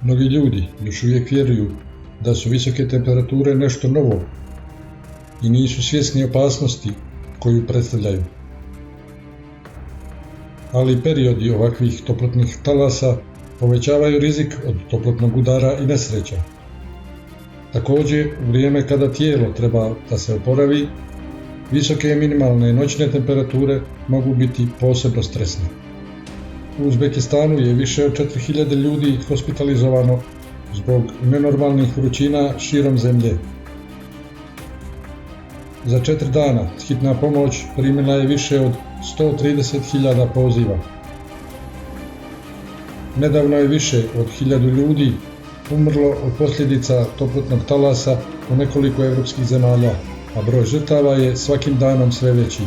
Mnogi ljudi još uvijek vjeruju da su visoke temperature nešto novo i nisu svjesni opasnosti koju predstavljaju. Ali periodi ovakvih toplotnih talasa povećavaju rizik od toplotnog udara i nesreća. Također, u vrijeme kada tijelo treba da se oporavi, visoke minimalne noćne temperature mogu biti posebno stresne. U Uzbekistanu je više od 4000 ljudi hospitalizovano zbog nenormalnih vrućina širom zemlje. Za 4 dana hitna pomoć primila je više od 130.000 poziva. Nedavno je više od 1000 ljudi umrlo od posljedica toplotnog talasa u nekoliko evropskih zemalja, a broj žrtava je svakim danom sve veći.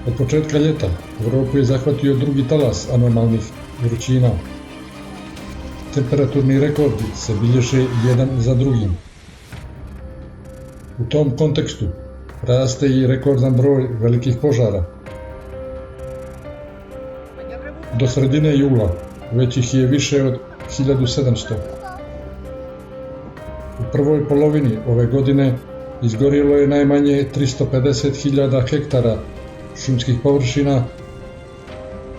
Od početka ljeta Europu je zahvatio drugi talas anormalnih vrućina. Temperaturni rekordi se bilježe jedan za drugim. U tom kontekstu raste i rekordan broj velikih požara. Do sredine jula već ih je više od 1700. U prvoj polovini ove godine izgorjelo je najmanje 350.000 hektara šumskih površina,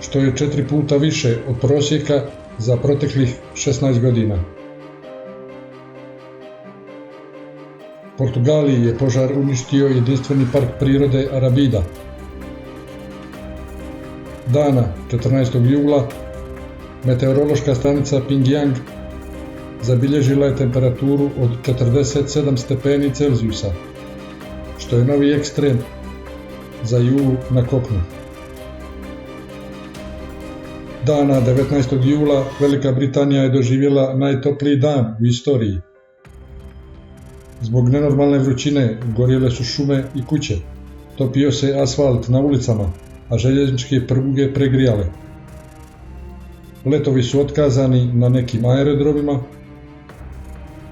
što je 4 puta više od prosjeka za proteklih 16 godina. Portugaliji je požar uništio jedinstveni park prirode Arabida. Dana 14. jula meteorološka stanica Pingyang zabilježila je temperaturu od 47 stepeni Celzijusa, što je novi ekstrem za jul na kopnu. Dana 19. jula Velika Britanija je doživjela najtopliji dan u istoriji. Zbog nenormalne vrućine gorjele su šume i kuće, topio se asfalt na ulicama, a željezničke pruge pregrijale. Letovi su otkazani na nekim aerodromima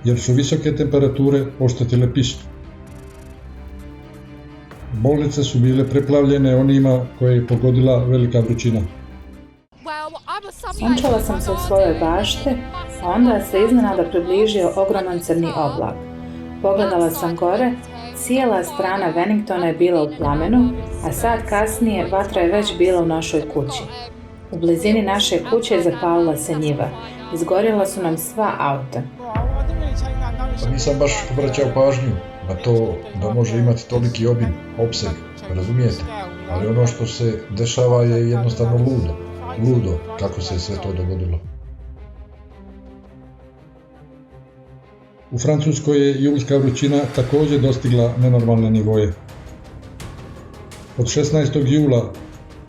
jer su visoke temperature oštetile pistu. Bolnice su bile preplavljene onima koje je pogodila velika vrućina. Sunčala sam se u svojoj bašti, a onda se iznenada približio ogroman crni oblak. Pogledala sam gore, cijela strana Wellingtona je bila u plamenu, a sat kasnije vatra je već bila u našoj kući. U blizini naše kuće zapalila se njiva, izgorjela su nam sva auta. Pa nisam baš obraćao pažnju na to da može imati toliki obim, opseg, razumijete? Ali ono što se dešava je jednostavno ludo kako se sve to dogodilo. U Francuskoj je julska vrućina također dostigla nenormalne nivoje. Od 16. jula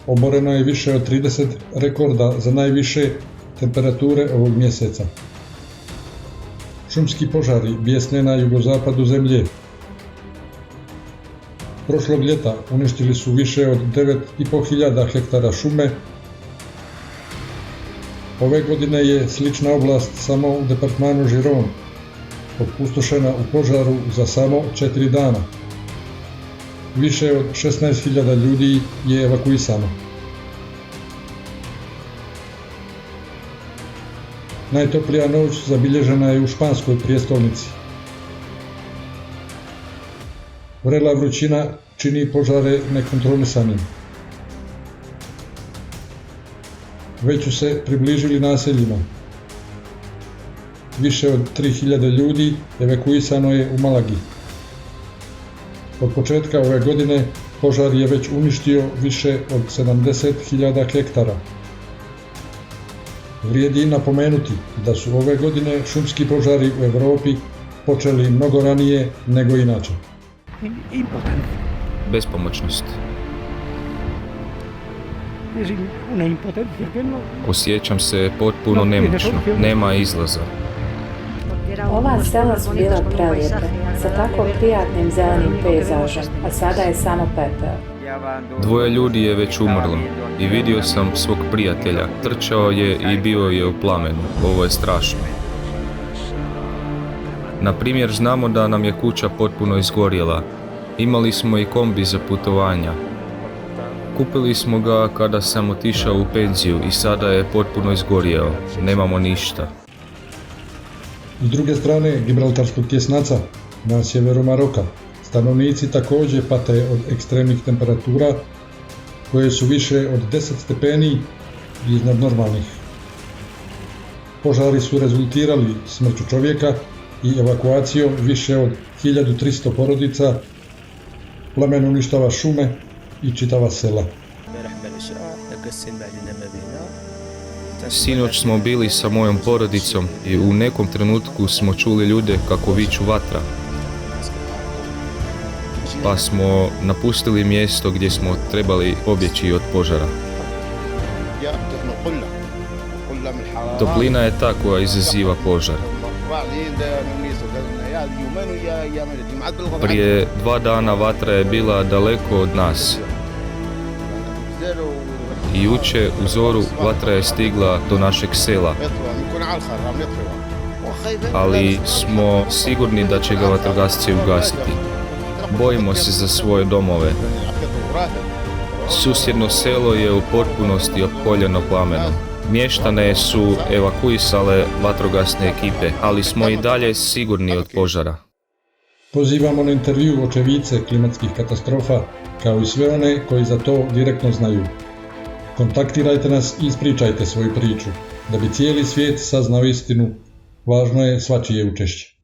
oboreno je više od 30 rekorda za najviše temperature ovog mjeseca. Šumski požari bijesne na jugozapadu zemlje. Prošlog ljeta uništili su više od 9.500 hektara šume. Ove godine je slična oblast samo u departmanu Giron opustošena u požaru za samo 4 dana. Više od 16.000 ljudi je evakuisano. Najtoplija noć zabilježena je u španskoj prijestolnici. Vrela vrućina čini požare nekontrolisanim. Već su se približili naseljima. Više od 3.000 ljudi evakuisano je u Malagi. Od početka ove godine požar je već uništio više od 70.000 hektara. Vrijedi napomenuti da su ove godine šumski požari u Europi počeli mnogo ranije nego inače. Bespomoćnost. Osjećam se potpuno nemoćno, nema izlaza. Ova sela su bila prelijepe, sa tako prijatnim zelenim pejzažem, a sada je samo pepeo. 2 ljudi je već umrlo i vidio sam svog prijatelja. Trčao je i bio je u plamenu. Ovo je strašno. Na primjer, znamo da nam je kuća potpuno izgorjela. Imali smo i kombi za putovanja. Kupili smo ga kada sam otišao u penziju i sada je potpuno izgorjeo. Nemamo ništa. S druge strane Gibraltarskog tjesnaca na sjeveru Maroka stanovnici također pate od ekstremnih temperatura koje su više od 10 stepeni iznad normalnih. Požari su rezultirali smrću čovjeka i evakuacijom više od 1300 porodica, plamen uništava šume i čitava sela. Sinoć smo bili sa mojom porodicom i u nekom trenutku smo čuli ljude kako viču vatra. Pa smo napustili mjesto gdje smo trebali pobjeći od požara. Toplina je ta koja izaziva požar. Prije 2 dana vatra je bila daleko od nas. I juče u zoru vatra je stigla do našeg sela. Ali smo sigurni da će ga vatrogasci ugasiti. Bojimo se za svoje domove. Susjedno selo je u potpunosti opkoljeno plamenom. Mještane su evakuisale vatrogasne ekipe, ali smo i dalje sigurni od požara. Pozivamo na intervju očevice klimatskih katastrofa, kao i sve one koji za to direktno znaju. Kontaktirajte nas i ispričajte svoju priču. Da bi cijeli svijet saznao istinu, važno je svačije učešće.